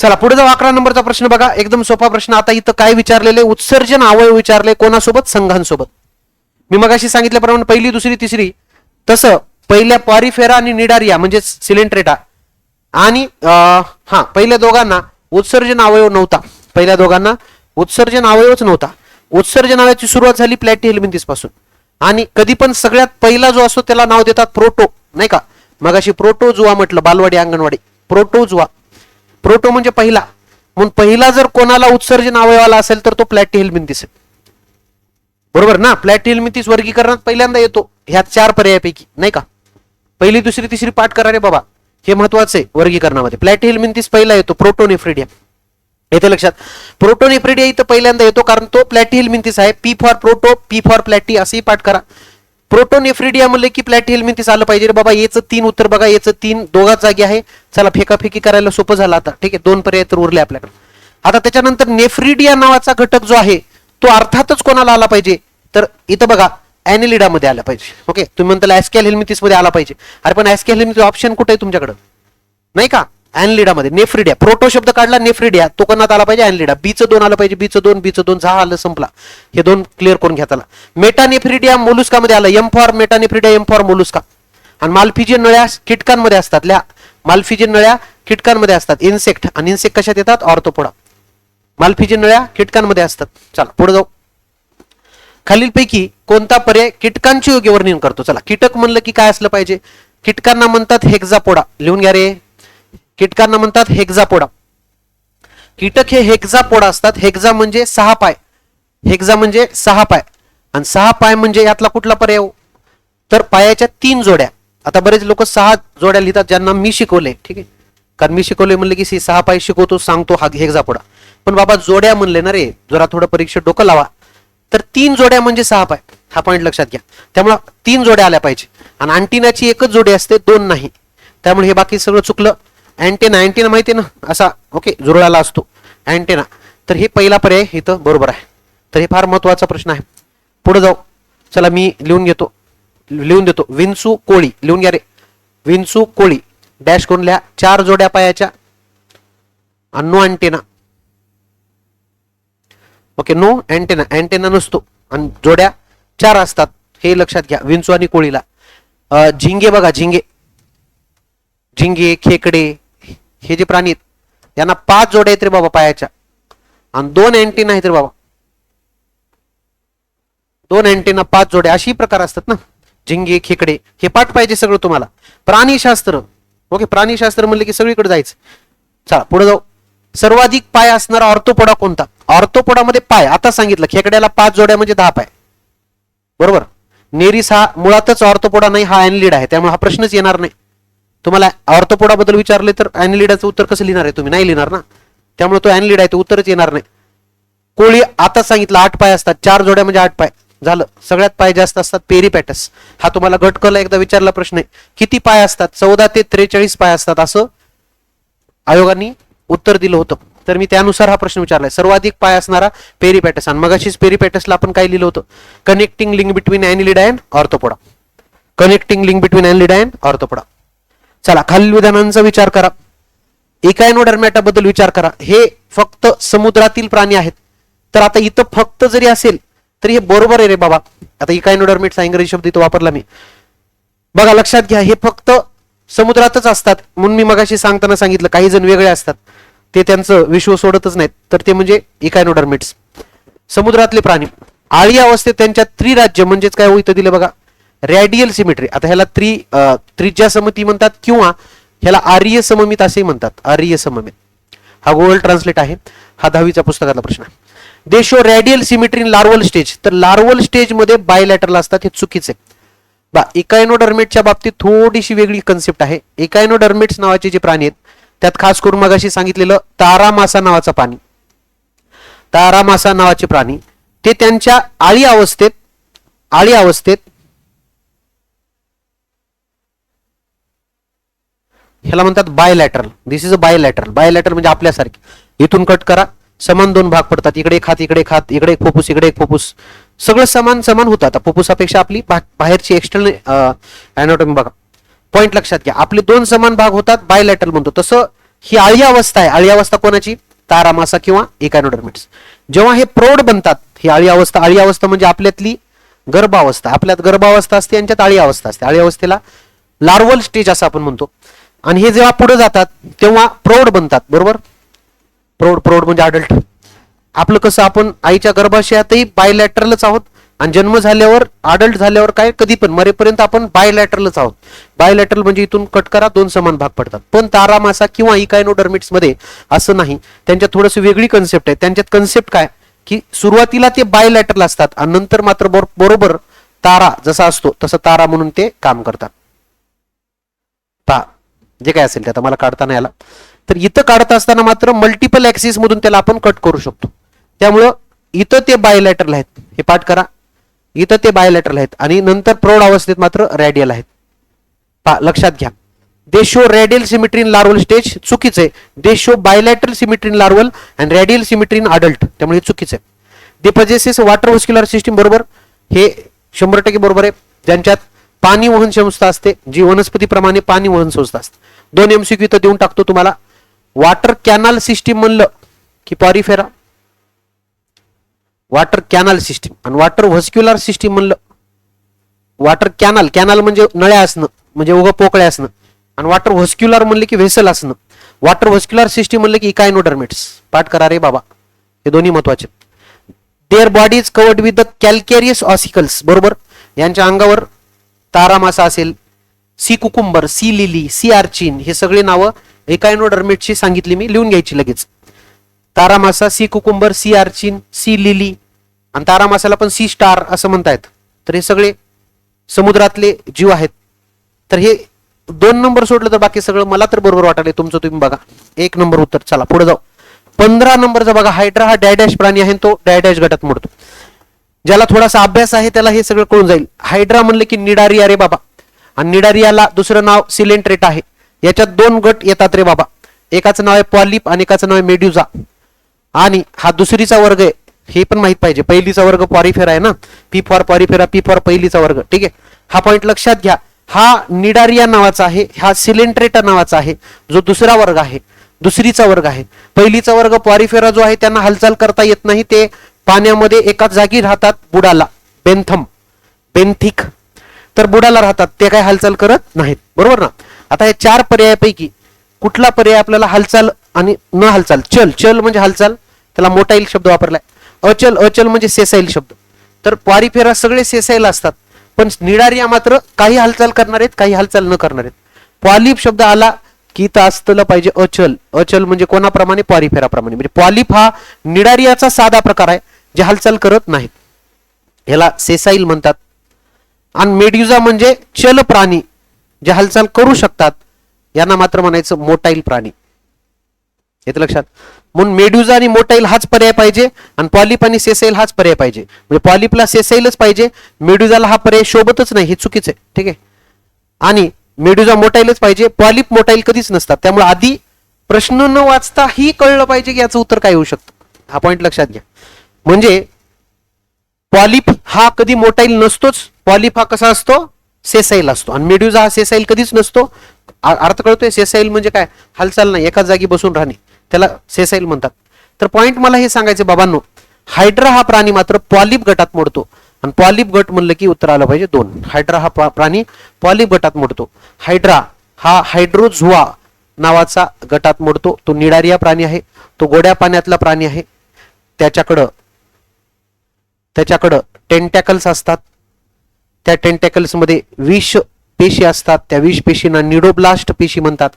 Speaker 1: चला पुढे जाऊ. 11 नंबरचा प्रश्न बघा, एकदम सोपा प्रश्न. आता इथं काय विचारलेले, उत्सर्जन अवयव विचारले. कोणासोबत, संघांसोबत. मी मगाशी सांगितल्याप्रमाणे पहिली, दुसरी, तिसरी, तसं पहिल्या पॉरिफेरा आणि निडारिया म्हणजे सिलेंट्रेटा आणि पहिल्या दोघांना उत्सर्जन अवयव नव्हता. पहिल्या दोघांना उत्सर्जन अवयवच नव्हता. उत्सर्जन अवयवाची सुरुवात झाली प्लॅटिहेल्मिंथिस पासून. आणि कधी पण सगळ्यात पहिला जो असतो त्याला नाव देतात प्रोटो, नाही का. मगाशी प्रोटोजुआ म्हटलं, बालवाडी अंगणवाडी. प्रोटोजुआ, प्रोटो म्हणजे पहिला. म्हणून पहिला जर कोणाला उत्सर्जन अवयवाला असेल तर तो प्लॅटिहेल्मिंथिस आहे. बरोबर ना. प्लॅटिहेल्मिंथिस वर्गीकरणात पहिल्यांदा येतो ह्या 4 पर्यायापैकी, नाही का. पहिली, दुसरी, तिसरी पाठ करा रे बाबा, हे महत्वाचं आहे वर्गीकरणामध्ये. प्लॅटिहेल्मिंथिस पहिला येतो. प्रोटोनेफ्रिडिया येते लक्षात. प्रोटोनेफ्रिडिया इथं पहिल्यांदा येतो कारण तो प्लॅटिहेल्मिंथिस आहे. P for proto, P for platy असंही पाठ करा. प्रोटोनेफ्रिडिया म्हणले की प्लॅटिहेल्मिंथिस आलं पाहिजे रे बाबा. याचं 3 उत्तर बघा, याचं 3 दोघाच जागी आहे. चला फेकाफेकी करायला सोपं झालं आता. ठीक आहे, 2 पर्याय तर उरले आपल्याकडे. आता त्याच्यानंतर नेफ्रिडिया नावाचा घटक जो आहे तो अर्थातच कोणाला आला पाहिजे, तर इथं बघा ॲनिलिडा मध्ये आला पाहिजे. ओके, तुम्ही म्हणता ॲस्कॅल हेल्मिंथिस मध्ये आला पाहिजे. अरे पण ॲस्कॅल हेल्मिंथिस ऑप्शन कुठे आहे तुमच्याकडे, नाही का. ॲनिलिडा मध्ये नेफ्रिडिया, प्रोटो शब्द काढला, नेफ्रिडिया तो कोणात आला पाहिजे, ॲनिलिडा. बीचं 2 आलं पाहिजे, बीचं 2 झालं, संपला. हे 2 क्लिअर करून घ्या. त्याला मेटानेफ्रिडिया मोलुस्का मध्ये आलं. M for metanephridia, M for mollusca. आणि माल्फिजियन नळ्या कीटकांमध्ये असतात. माल्फिजियन नळ्या कीटकांमध्ये असतात. इन्सेक्ट, आणि इन्सेक्ट कशात येतात, ऑर्थोपोडा. माल्फिजियन नळ्या कीटकांमध्ये असतात. चला पुढे जाऊ. खालीलपैकी कोणता पर्याय कीटकांचे योग्य वर्णन करतो. चला, कीटक म्हणलं की काय असलं पाहिजे, कीटकांना म्हणतात हेक्झापोडा. लिहून घ्या रे, कीटकांना म्हणतात हेक्झापोडा. कीटक हे हेक्झापोडा असतात. हेक्झा म्हणजे 6 पाय. हेक्झा म्हणजे 6 पाय. आणि 6 पाय म्हणजे यातला कुठला पर्याय, तर पायाच्या 3 जोड्या. आता बरेच लोक 6 जोड्या लिहितात ज्यांना मी शिकवले. ठीक आहे, कारण मी शिकवले म्हणले की 6 पाय शिकवतो सांगतो हा हेक्सापोडा, पण बाबा जोड्या म्हणले ना रे, जरा थोडं परीक्षेत डोकं लावा. तर 3 जोड्या म्हणजे 6 पाय, हा पॉईंट लक्षात घ्या. त्यामुळे 3 जोड्या आल्या पाहिजे आणि अँटिनाची एकच जोडी असते, 2 नाही. त्यामुळे हे बाकी सगळं चुकलं. अँटेना, अँटेना माहिती ना असा ओके जुळाला असतो अँटेना, तर हे पहिला पर्याय इथं बरोबर आहे. तर हे फार महत्वाचा प्रश्न आहे. पुढे जाऊ, चला मी लिहून देतो. विंचू कोळी लिहून घ्या रे. विंचू कोळी डॅश करून लिहा. 4 जोड्या पायाच्या आणि no antenna. Okay, no antenna, antenna नसतो आणि जोड्या 4 असतात, हे लक्षात घ्या विंचू आणि कोळीला. झिंगे बघा, झिंगे, खेकडे हे जे प्राणी आहेत यांना 5 जोड्या आहेत रे बाबा पायाच्या आणि 2 अँटेना आहेत रे बाबा. 2 अँटेना 5 जोड्या, अशी प्रकार असतात ना. झिंगे, खेकडे हे पाठ पाहिजे सगळं तुम्हाला. प्राणीशास्त्र, ओके, प्राणीशास्त्र म्हणले की सगळीकडे जायचं. चला पुढे जाऊ. सर्वाधिक पाय असणारा ऑर्थोपोडा कोणता? ऑर्थोपोडामध्ये पाय आता सांगितलं, खेकड्याला 5 जोड्या म्हणजे 10 पाय, बरोबर. नेरिस हा मुळातच ऑर्थोपोडा नाही, हा ॲनलिड आहे, त्यामुळे हा प्रश्नच येणार नाही. तुम्हाला ऑर्थोपोडा बद्दल विचारले तर ॲनलिडाचं उत्तर कसं लिहिणार आहे तुम्ही? नाही लिहिणार ना, त्यामुळे तो ॲनलिड आहे, ते उत्तरच येणार नाही. कोळी आता सांगितलं 8 पाय असतात, 4 जोड्या म्हणजे 8 पाय झालं. सगळ्यात पाय जास्त असतात पेरिपॅटस, हा तुम्हाला गटकला एकदा विचारला प्रश्न आहे, किती पाय असतात? 14 ते 43 पाय असतात असं आयोगाने उत्तर दिलं होतं. तर मी त्यानुसार हा प्रश्न विचारलाय. सर्वाधिक पाय असणारा पेरिपॅटस, आणि मगाशीच पेरिपॅटसला आपण काय लिहिलं होतं? Connecting link between annelida and arthropoda. Connecting link between annelida and arthropoda. चला खालील विधानांचा विचार करा. इकायनोडर्मॅटा बद्दल विचार करा. हे फक्त समुद्रातील प्राणी आहेत. तर आता इथं फक्त जरी असेल तरी हे बरोबर आहे रे बाबा. आता इकायनोडर्मेटचा इंग्रजी शब्द इथं वापरला मी, बघा लक्षात घ्या, हे फक्त समुद्रातच असतात. म्हणून मी मगाशी सांगताना सांगितलं काही जण वेगळे असतात, ते त्यांचं विश्व सोडतच नाहीत, तर ते म्हणजे इकायनोडर्मेट्स. समुद्रातले प्राणी आळी अवस्थेत त्यांच्या त्रिराज्य म्हणजेच काय इथं दिलं बघा, रॅडियल सिमेट्री. आता ह्याला त्रिज्या सममिती म्हणतात किंवा ह्याला आर्य सममित असेही म्हणतात. आर्य सममित हा गुगल ट्रान्सलेट आहे, हा 10वीच्या पुस्तकातला प्रश्न आहे. दे show radial symmetry in larval stage. तर लार्वल स्टेज मध्ये बायलॅटरल असतात, हे चुकीचे. बा इकायनोडर्मेटच्या बाबतीत थोडीशी वेगळी कन्सेप्ट आहे. इकायनोडर्मेट्स नावाचे जे प्राणी आहेत त्यात खास करून मगाशी सांगितलेलं तारामासा नावाचा प्राणी, तारामासा नावाचे प्राणी, ते त्यांच्या आळी अवस्थेत ह्याला म्हणतात bilateral. This is a bilateral. Bilateral म्हणजे आपल्यासारखे. इथून कट करा, समान 2 भाग पडतात, इकडे एक हात, इकडे एक हात, इकडे एक फुफ्फुस, इकडे एक फुफ्फुस, सगळं समान समान होतं. आता फुफ्फुसापेक्षा आपली बाहेरची एक्सटर्नल अॅनाटॉमी बघा. पॉइंट लक्षात घ्या, आपले 2 समान भाग होतात, बायलॅटरल म्हणतो. तसं ही आळी अवस्था आहे. आळी अवस्था कोणाची? तारामासा किंवा इकायनोडर्मेट्स. जेव्हा हे प्रौढ बनतात, ही आळी अवस्था म्हणजे आपल्यातली गर्भावस्था, आपल्यात गर्भावस्था असते, यांच्यात आळी अवस्था असते. आळी अवस्थेला लार्वल स्टेज असं आपण म्हणतो. आणि हे जेव्हा पुढे जातात तेव्हा प्रौढ बनतात, बरोबर. प्रौढ म्हणजे अडल्ट. आपलं कसं, आपण आईच्या गर्भाशयातही बायलॅटरलच आहोत आणि जन्म झाल्यावर अडल्ट झाल्यावर काय कधी पण मरेपर्यंत आपण बायलॅटरलच आहोत. बायलॅटरल म्हणजे इथून कट करा 2 समान भाग पडतात. पण तारामासा किंवा इकायनोडर्मेट्स मध्ये असं नाही, त्यांच्यात थोडंसं वेगळी कन्सेप्ट आहे. त्यांच्यात कन्सेप्ट काय की सुरुवातीला ते बायलॅटरल असतात आणि नंतर मात्र बरोबर तारा जसा असतो तसं तारा म्हणून ते काम करतात. जे काय असेल ते आता मला काढता नाही आला, तर इथं काढत असताना मात्र मल्टिपल ऍक्सिस मधून त्याला आपण कट करू शकतो. त्यामुळं इथं ते बायलॅटरल आहेत, हे पाठ करा. इथं ते बायलॅटरल आहेत आणि नंतर प्रौढ अवस्थेत मात्र रॅडियल आहेत. लक्षात घ्या, they show radial symmetry in larval stage, चुकीचे. They show bilateral symmetry in larval and radial symmetry in adult, त्यामुळे हे चुकीचे. They possesses water vascular system, बरोबर, हे 100% बरोबर आहे. ज्यांच्यात पाणी वहन संस्था असते, जी वनस्पतीप्रमाणे पाणी वहन संस्था असते. 2 MCQ इथं देऊन टाकतो तुम्हाला. वॉटर कॅनल सिस्टीम म्हणलं की पॉरिफेरा, वॉटर कॅनल सिस्टीम. आणि वॉटर व्हस्क्युलर सिस्टीम म्हणलं, वॉटर कॅनल म्हणजे नळ्या असणं, म्हणजे उगं पोकळ्या असणं. आणि वॉटर व्हस्क्युलर म्हणले की व्हेसल असणं. वॉटर व्हस्क्युलर सिस्टीम म्हणले की इकायनोडर्मेट्स. पाठ करा रे बाबा, हे दोन्ही महत्वाचे. Their body is covered with the calcareous ossicles, बरोबर. यांच्या अंगावर तारामासा असेल, sea cucumber, sea lily, sea urchin, हे सगळे नावं इकायनोडर्मेटची सांगितली मी, लिहून घ्यायची लगेच. तारामासा, sea cucumber, sea urchin, sea lily, आणि तारामासाला पण सी स्टार असं म्हणतायत. तर हे सगळे समुद्रातले जीव आहेत. तर हे 2 नंबर सोडलं तर बाकी सगळं मला तर बरोबर वाटायला, तुमचं तुम्ही बघा. 1 नंबर उत्तर. चला पुढे जाऊ. 15 नंबरचा बघा, हायड्रा हा डॅडॅश प्राणी आहे, तो डॅडॅश गटात मोडतो. ज्याला थोडासा अभ्यास आहे त्याला हे सगळं कळून जाईल. हायड्रा म्हणलं की निडारिया रे बाबा, आणि निडारियाला दुसरं नाव सिलेंट्रेट आहे. याच्यात 2 गट येतात रे बाबा, एकाचं नाव आहे पॉलिप आणि एकाचं नाव आहे मेड्युजा. आणि हा दुसरीचा वर्ग आहे, हे पण माहित पाहिजे. पहिलीचा वर्ग पॉरिफेरा आहे ना, पी फॉर पॉरिफेरा, पी फॉर पहिलीचा वर्ग. ठीक आहे, हा पॉइंट लक्षात घ्या. हा निडारिया नावाचा आहे, हा सिलेंट्रेटा नावाचा आहे, जो दुसरा वर्ग आहे, दुसरीचा वर्ग आहे. पहिलीचा वर्ग पॉरिफेरा जो आहे त्यांना हालचाल करता येत नाही, ते पाण्यामध्ये एकाच जागी राहतात. बुडाला, बेंथम, बेंथिक, तर बुडाला राहतात, ते काय हालचाल करत नाहीत. बरोबर ना. आता या 4 पर्यायापैकी कुठला पर्याय आपल्याला हालचाल आणि न हालचाल, चल, चल म्हणजे हालचाल, त्याला मोटाईल शब्द वापरलाय. अचल, अचल म्हणजे सेसाईल शब्द. तर पॉरिफेरा सगळे सेसाईल असतात, पण निडारिया मात्र काही हालचाल करणार आहेत, काही हालचाल न करणार आहेत. पॉलिप शब्द आला की तर असतलं पाहिजे अचल. अचल म्हणजे कोणाप्रमाणे, पॉरिफेराप्रमाणे. म्हणजे पॉलिप हा निडारियाचा साधा प्रकार आहे, जे हालचाल करत नाहीत, ह्याला सेसाईल म्हणतात. आणि मेड्युजा म्हणजे चल प्राणी, जे हालचाल करू शकतात, यांना मात्र म्हणायचं मोटाईल प्राणी. येतं लक्षात. म्हणून मेड्युजा आणि मोटाईल हाच पर्याय पाहिजे, आणि पॉलिप आणि सेसाईल हाच पर्याय पाहिजे. म्हणजे पॉलिपला सेसाईलच पाहिजे, मेड्युजाला हा पर्याय शोभतच नाही, हे चुकीचं आहे. ठीक आहे, आणि मेड्युजा मोटाईलच पाहिजे, पॉलिप मोटाईल कधीच नसतात. त्यामुळे आधी प्रश्न न वाचता ही कळलं पाहिजे की याचं उत्तर काय होऊ शकतं. हा पॉइंट लक्षात घ्या. म्हणजे पॉलिप हा कधी मोटाईल नसतोच, पॉलिप हा कसा असतो, सेसाईल असतो, आणि मेड्युजा हा सेसाईल कधीच नसतो. अर्थ कळतोय. सेसाईल म्हणजे काय, हालचाल नाही, एकाच जागी बसून राहणे, त्याला सेसाईल म्हणतात. तर पॉइंट मला हे सांगायचे बाबांनो, हायड्रा हा प्राणी मात्र पॉलिप गटात मोडतो, आणि पॉलिप गट म्हणलं की उत्तर आलं पाहिजे 2. हायड्रा हा प्राणी पॉलिप गटात मोडतो. हायड्रा हा हायड्रोझुआ नावाचा गटात मोडतो. तो निडारिया प्राणी आहे, तो गोड्या पाण्यातला प्राणी आहे. त्याच्याकडं टेंटॅकल्स असतात, त्या टेंटॅकल्स मध्ये विष पेशी असतात. त्या विष पेशींना निडोब्लास्ट पेशी म्हणतात,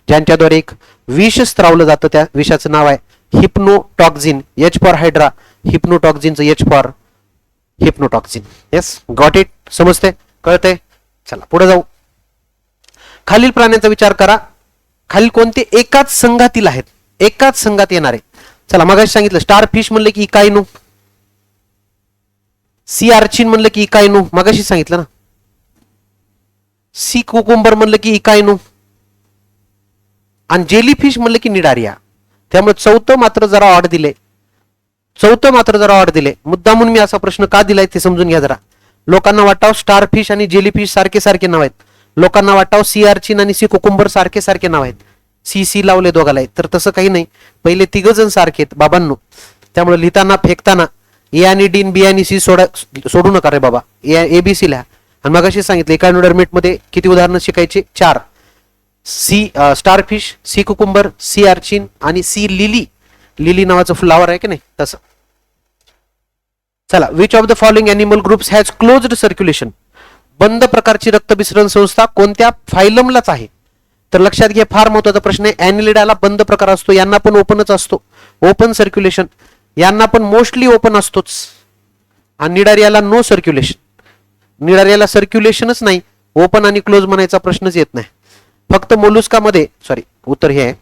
Speaker 1: ज्यांच्याद्वारे एक विष स्त्रावलं जातं. त्या विषाचं नाव आहे हिप्नोटॉक्झिन. एच फॉर हायड्रा, हिप्नोटॉक्झिनचं H for hypnotoxin. Yes, got it. समजते, कळते. चला पुढे जाऊ. खालील प्राण्यांचा विचार करा. खालील कोणते एकाच संघातील आहेत, एकाच संघात येणारे. चला, मगाशी सांगितलं स्टार फिश म्हणलं की इकायनो, सी आर्चिन म्हणलं की इकायनो, मगाशी सांगितलं ना. सी कुकुंबर म्हणलं की इकायनो, आणि जेलीफिश म्हणलं की निडारिया. त्यामुळे चौथं मात्र जरा ऑड दिले. मुद्दामून मी असा प्रश्न का दिलाय ते समजून घ्या जरा. लोकांना वाटावं स्टार फिश आणि जेलीफिश सारखे सारखे नाव आहेत, लोकांना वाटावं सी आर्चिन आणि सी कुकुंबर सारखे सारखे नाव आहेत, सी लावले दोघाला. तर तसं काही नाही, पहिले 3 जण सारखे आहेत बाबांनो. त्यामुळे लिहिताना फेकताना ए आणि डी, बी आणि सी सोडू नका रे बाबा, ए बी सी लिहा. आणि मगाशी सांगितलं इकायनोडर्मेट मध्ये किती उदाहरणं शिकायचे, 4. Sea starfish, sea cucumber, sea urchin आणि सी लिली नावाचं फ्लावर आहे की नाही तसं. चला, which of the following animal groups has closed circulation. बंद प्रकारची रक्तभिसरण संस्था कोणत्या फायलमलाच आहे. तर लक्षात घ्या, फार महत्वाचा प्रश्न आहे. ॲनिलिडाला बंद प्रकार असतो, यांना पण ओपनच असतो, ओपन सर्क्युलेशन. यांना पण मोस्टली ओपन असतोच. आणि निडारियाला नो सर्क्युलेशन, निडारियाला सर्क्युलेशनच नाही, ओपन आणि क्लोज म्हणायचा प्रश्नच येत नाही. फक्त मोलुस्कामध्ये, उत्तर हे आहे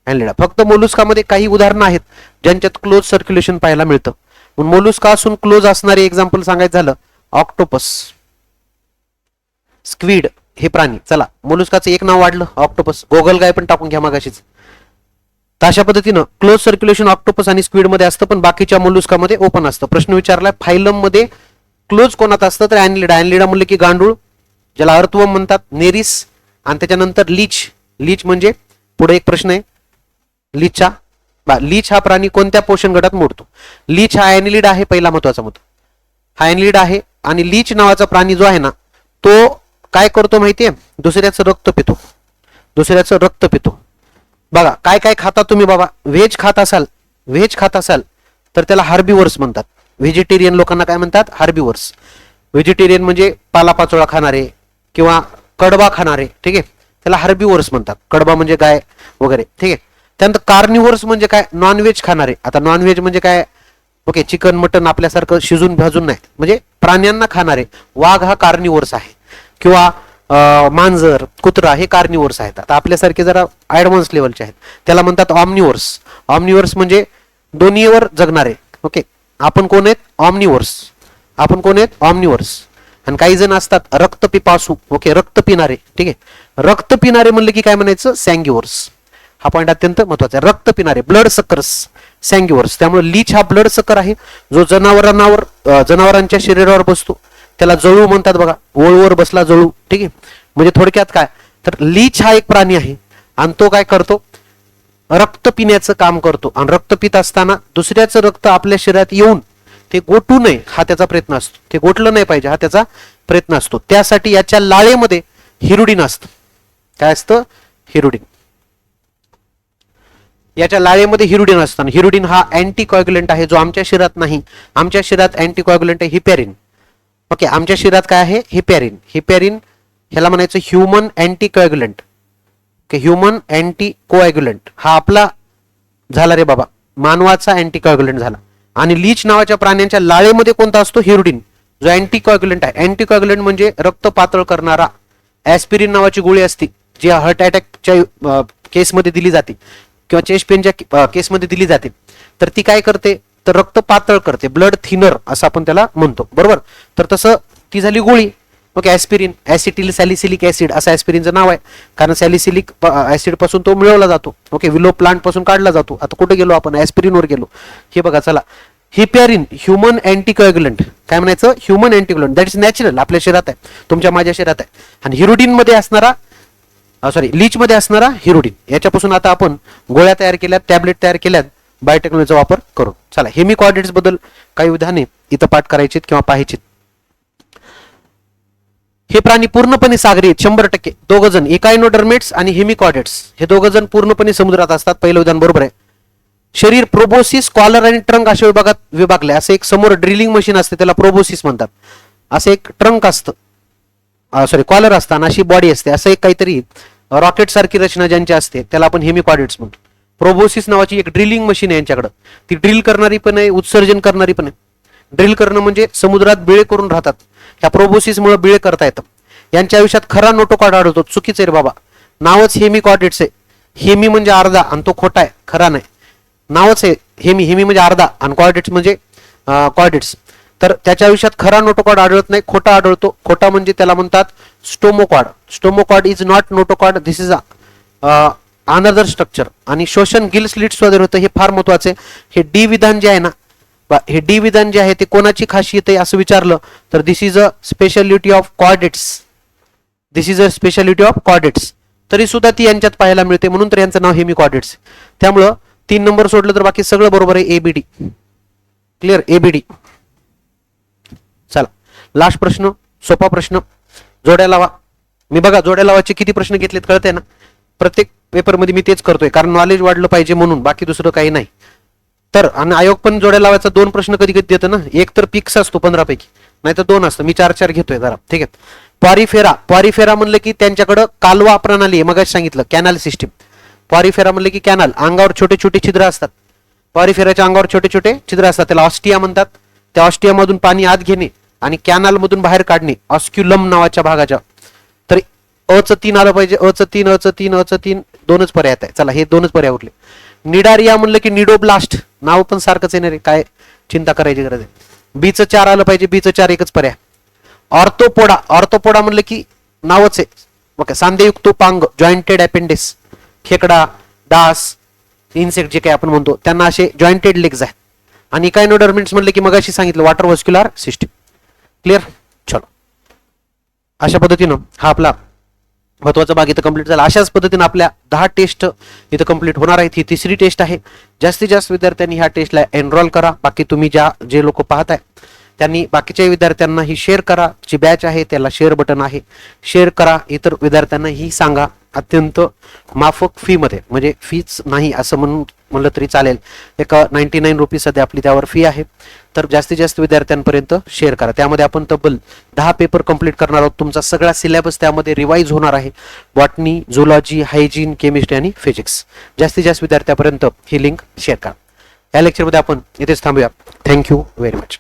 Speaker 1: ॲनिलिडा, फक्त मोलुस्कामध्ये काही उदाहरणं आहेत ज्यांच्यात क्लोज सर्क्युलेशन पाहायला मिळतं. मोलुस्का असून क्लोज असणारे एक्झाम्पल सांगायचं झालं, ऑक्टोपस, स्क्विड हे प्राणी. चला, मोलुस्काचं एक नाव वाढलं, ऑक्टोपस. गोगलगाय पण टाकून घ्या मागाशीच. तर अशा पद्धतीनं क्लोज सर्क्युलेशन ऑक्टोपस आणि स्क्विड मध्ये असतं, पण बाकीच्या मोलुस्कामध्ये ओपन असतं. प्रश्न विचारलाय फायलम मध्ये क्लोज कोणात असतं, तर ॲनिलिडा. ॲनिलिडा म्हणलं की गांडूळ, ज्याला अर्थवर्म म्हणतात, नेरिस, आणि त्याच्यानंतर लीच म्हणजे पुढे एक प्रश्न आहे लीचचा. लीच हा प्राणी कोणत्या पोषण गटात मोडतो. लीच हा ॲनिलिडा आहे, पहिला महत्वाचा मुद्दा. हा ॲनिलिडा आहे, आणि लीच नावाचा प्राणी जो आहे ना, तो काय करतो माहितीये, दुसऱ्याचं रक्त पितो. बघा काय काय खाता तुम्ही बाबा. व्हेज खात असाल तर त्याला हार्बिवर्स म्हणतात. व्हेजिटेरियन लोकांना काय म्हणतात, हार्बिवर्स. व्हेजिटेरियन म्हणजे पालापाचोळा खाणारे किंवा कडबा खाणारे, ठीक आहे, त्याला हार्बिवर्स म्हणतात. कडबा म्हणजे गाय वगैरे, ठीक आहे. त्यानंतर कार्निवर्स म्हणजे काय, नॉनव्हेज खाणारे. आता नॉनव्हेज म्हणजे काय, ओके, चिकन मटन आपल्यासारखं शिजून भाजून नाही, म्हणजे प्राण्यांना खाणारे. वाघ हा कार्निवर्स आहे. किंवा मांजर, कुत्रा हे कार्निवर्स आहेत. आता आपल्यासारखे जरा ऍडव्हान्स लेवलचे आहेत, त्याला म्हणतात ऑमनिवर्स. ऑमनिवर्स म्हणजे दोन्हीवर जगणारे. ओके, आपण कोण आहेत? ऑमनिवर्स. आपण कोण आहेत? ऑमनिवर्स. आणि काही जण असतात रक्तपिपासू. ओके, रक्त पिणारे. ठीक आहे, रक्त पिणारे म्हणलं की काय म्हणायचं? सॅंग्युअर्स. हा पॉईंट अत्यंत महत्वाचा आहे. रक्त पिणारे, ब्लड सकर्स, सॅंग्युअर्स. त्यामुळे लीच हा ब्लड सकर आहे, जो जनावरांच्या शरीरावर बसतो. त्याला जळू म्हणतात बघा, ओळवर बसला जळू. ठीक आहे, म्हणजे थोडक्यात काय, तर लीच हा एक प्राणी आहे आणि तो काय करतो? रक्त पिण्याचं काम करतो. आणि रक्त पित असताना दुसऱ्याचं रक्त आपल्या शरीरात येऊन ते गोठू नये हा त्याचा प्रयत्न असतो. ते गोठलं नाही पाहिजे हा त्याचा प्रयत्न असतो. त्यासाठी याच्या लाळेमध्ये हिरुडिन असतं. काय असतं? हिरुडिन. याच्या लाळेमध्ये हिरुडिन असतं. हिरुडिन हा अँटीकॉग्युलंट आहे, जो आमच्या शरीरात नाही. आमच्या शरीरात अँटीकॉग्युलंट आहे हिपॅरिन. ओके, आमच्या शरीरात काय आहे? हिपॅरिन. हिपॅरिन ह्याला म्हणायचं ह्युमन अँटीकॉग्युलंट. ओके, ह्युमन अँटीकोॲग्युलंट हा आपला झाला रे बाबा, मानवाचा अँटीकॉग्युलंट झाला. आणि लीच नावाच्या प्राण्यांच्या लाळेमध्ये कोणता असतो? हिरुडिन, जो अँटीकॉग्युलंट आहे. अँटीकॉग्युलंट म्हणजे रक्त पातळ करणारा. ॲस्पिरिन नावाची गोळी असते जी हार्ट अटॅकच्या केसमध्ये दिली जाते किंवा चेस्ट पेनच्या केसमध्ये दिली जाते. तर ती काय करते? तर रक्त पातळ करते, ब्लड थिनर असं आपण त्याला म्हणतो. बरोबर, तर तसं ती झाली गोळी. Okay, aspirin, acetyl salicylic acid असं ॲस्पिरिनचं नाव आहे, कारण सॅलिसिलिक ऍसिड पासून तो मिळवला जातो. ओके, विलो प्लांट पासून काढला जातो. आता कुठे गेलो आपण? ॲस्पिरिनवर गेलो. हे बघा, चला, हिपॅरिन ह्युमन अँटीकॉग्युलंट. काय म्हणायचं? ह्युमन अँटीकॉग्युलंट. दॅट इज नॅचरल, आपल्या शरीरात आहे, तुमच्या माझ्या शरीरात आहे. आणि हिरुडिन मध्ये असणारा लीच मध्ये असणारा हिरुडिन, याच्यापासून आता आपण गोळ्या तयार केल्यात, टॅबलेट तयार केल्यात बायोटेक्नॉलॉजीचा वापर करून. चला, हेमिकॉर्डेट्स बद्दल काही उदाहरणे इथं पाठ करायची किंवा पाहायची. हे प्राणी पूर्णपणे सागरी आहेत 100%. दोघ जण इकायनोडर्मेट्स आणि हेमिकॉर्डेट्स हे दोघ जण पूर्णपणे समुद्रात असतात. पहिलं उदाहरण बरोबर आहे. शरीर प्रोबोसिस, कॉलर आणि ट्रंक अशा विभागात विभागले. असं एक समोर ड्रिलिंग मशीन असते, त्याला प्रोबोसिस म्हणतात. असं एक ट्रंक असतं, कॉलर असतं, आणि अशी बॉडी असते. असं एक काहीतरी रॉकेट सारखी रचना ज्यांची असते त्याला आपण हेमिकॉर्डेट्स म्हणतो. प्रोबोसिस नावाची एक ड्रिलिंग मशीन आहे यांच्याकडं. ती ड्रिल करणारी पण आहे, उत्सर्जन करणारी पण आहे. ड्रिल करणं म्हणजे समुद्रात बिळे करून राहतात. ह्या प्रोबोसिसमुळे बिळे करता येतं. यांच्या आयुष्यात खरा नोटोकॉर्ड आढळतो. चुकीचं आहे रे बाबा, नावच हेमिकॉर्डेट्स आहे. हेमी म्हणजे अर्धा आणि तो खोटा आहे, खरा नाही. नावच आहे हेमी. हेमी म्हणजे अर्धा आणि कॉर्डेट्स म्हणजे कॉर्डेट्स. तर त्याच्या आयुष्यात खरा नोटोकॉर्ड आढळत नाही, खोटा आढळतो. खोटा म्हणजे त्याला म्हणतात stomochord. Stomochord is not notochord, this is another structure. आणि शोषण गिल स्लिट्स वगैरे होतं, हे फार महत्वाचे. हे डी विधान जे आहे ना, हे डी विधान जे आहे ते कोणाची खासियत आहे असं विचारलं तर this is a speciality of chordates. This is a speciality of chordates. तरी सुद्धा ती यांच्यात पाहायला मिळते, म्हणून तर यांचं नाव हेमिकॉर्डेट्स. त्यामुळं 3 नंबर सोडलं तर बाकी सगळं बरोबर आहे. ABD clear, ABD. चला, लास्ट प्रश्न, सोपा प्रश्न, जोड्या लावा. मी बघा जोड्या लावायचे किती प्रश्न घेतलेत कळतंय ना. प्रत्येक पेपरमध्ये मी तेच करतोय, कारण नॉलेज वाढलं पाहिजे म्हणून, बाकी दुसरं काही नाही. तर आणि आयोग पण जोड्या लावायचा 2 प्रश्न कधी कधी देतं ना. एक तर फिक्स असतो 15 पैकी, नाही तर 2 असतं. मी 4-4 घेतोय जरा. ठीक आहे. पॉरिफेरा म्हणलं की त्यांच्याकडं कालवा प्रणाली आहे. मग सांगितलं कॅनल सिस्टीम. पॉरिफेरा म्हणलं की कॅनल, अंगावर छोटे छोटे छिद्र असतात. पॉरिफेराच्या अंगावर छोटे छोटे छिद्र असतात, त्याला ऑस्टिया म्हणतात. त्या ऑस्टियामधून पाणी आत घेणे आणि कॅनल मधून बाहेर काढणे, ऑस्क्युलम नावाच्या भागाच्या. तर अचं 3 आलं पाहिजे. अचं 3 2च पर्याय आहे. चला, हे 2च पर्याय उरले. निडारिया म्हणलं की निडोब्लास्ट, नाव पण सारखंच येणार आहे, काय चिंता करायची गरज आहे. बीचं 4 आलं पाहिजे. बीचं 4 एकच पर्याय. ऑर्थोपोडा म्हणलं की नावच आहे. ओके, सांधेयुक्त पांग, जॉईंटेड अपेंडिस, खेकडा, डास, इन्सेक्ट जे काही आपण म्हणतो त्यांना असे जॉईंटेड लेग्स आहेत. आणि इकायनोडर्मेंट्स म्हणलं की मगाशी सांगितलं वॉटर व्हस्क्युलर सिस्टीम. क्लिअर. चलो, अशा पद्धतीनं हा आपला महत्वाचा भाग इथं कंप्लीट झाला. अशाच पद्धतीने आपल्या 10 टेस्ट इथं कंप्लीट होणार आहेत. ही 3री टेस्ट आहे. जास्तीत जास्त विद्यार्थ्यांनी ह्या टेस्टला एनरोल करा. बाकी तुम्ही जे लोक पाहताय त्यांनी बाकीच्या विद्यार्थ्यांना ही शेअर करा. जी बॅच आहे त्याला शेअर बटन आहे, शेअर करा. इतर विद्यार्थ्यांना ही सांगा. अत्यंत माफक फी मध्ये, म्हणजे फीच नाही असं म्हणलं तरी चालेल. एक 99 रुपीज सध्या आपली त्यावर फी आहे. तर जास्तीत जास्त विद्यार्थ्यांपर्यंत शेअर करा. त्यामध्ये आपण तब्बल 10 पेपर कंप्लीट करणार आहोत. तुमचा सगळा सिलेबस त्यामध्ये रिवाइज होणार आहे. बॉटनी, झुलॉजी, हायजीन, केमिस्ट्री आणि फिजिक्स. जास्तीत जास्त विद्यार्थ्यांपर्यंत ही लिंक शेअर करा. या लेक्चरमध्ये आपण इथेच थांबूया. Thank you very much.